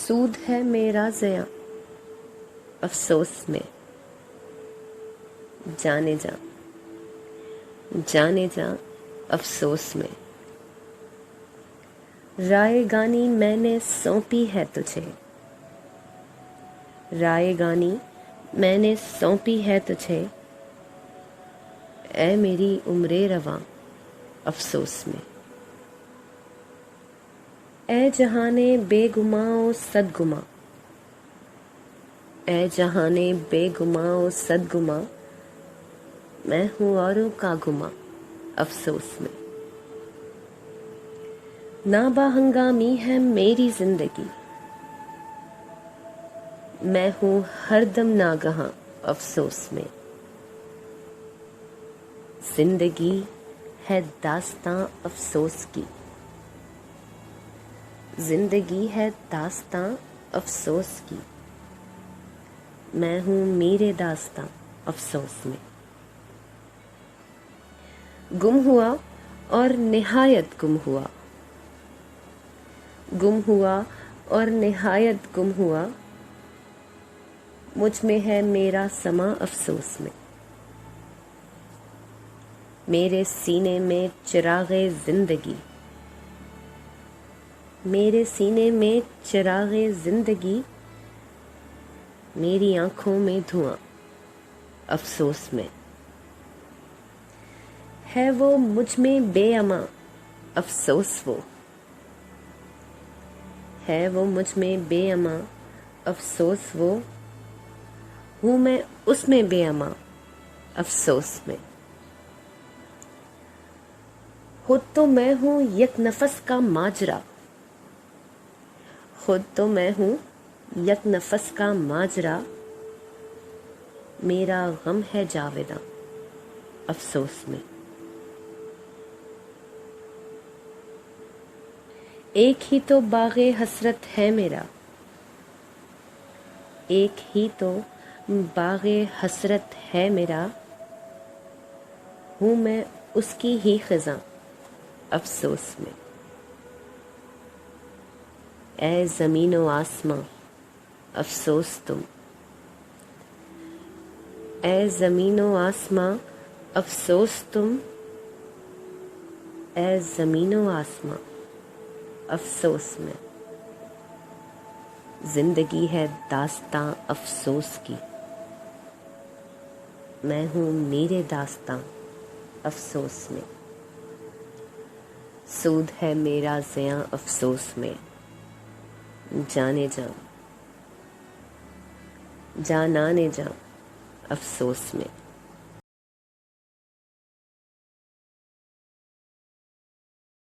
सूद है मेरा ज़िया अफसोस में। जाने जा जाने जा अफसोस में। राय गानी मैंने सौंपी है तुझे, राय गानी मैंने सौंपी है तुझे, ऐ मेरी उम्रे रवां अफसोस में। ऐ जहाने बेगुमाओ सदगुमा, ऐ जहाने बेगुमाओ सदगुमा, मैं हूँ औरों का गुमा अफसोस में। नाबाहंगामी है मेरी जिंदगी, मैं हूँ हरदम नागहां अफसोस में। जिंदगी है दास्तां अफसोस की, जिंदगी है दास्तां अफसोस की, मैं हूँ मेरे दास्तां अफसोस में। गुम हुआ और निहायत गुम हुआ, गुम हुआ और निहायत गुम हुआ, मुझ में है मेरा समा अफसोस में। मेरे सीने में चिरागे जिंदगी, मेरे सीने में चिरागे जिंदगी, मेरी आंखों में धुआं अफसोस में। है वो मुझ में बेअमा अफसोस वो, है वो मुझ में बेअमा अफसोस वो, हूँ मैं उसमें बेअमा अफसोस में। खुद तो मैं हूँ यक नफस का माजरा, खुद तो मैं हूँ यक नफस का माजरा, मेरा गम है जावेदा अफसोस में। एक ही तो बाग़े हसरत है मेरा, एक ही तो बाग़े हसरत है मेरा, हूँ मैं उसकी ही ख़िज़ां अफसोस में। ऐ ज़मीन व आसमां अफसोस तुम, ऐ ज़मीन व आसमां अफसोस तुम, ऐ ज़मीन व आसमां अफसोस में। जिंदगी है दास्तां अफसोस की, मैं हूँ मेरे दास्तां अफसोस में। सूद है मेरा ज़िया अफसोस में। जाने जा जानाने जा अफसोस में।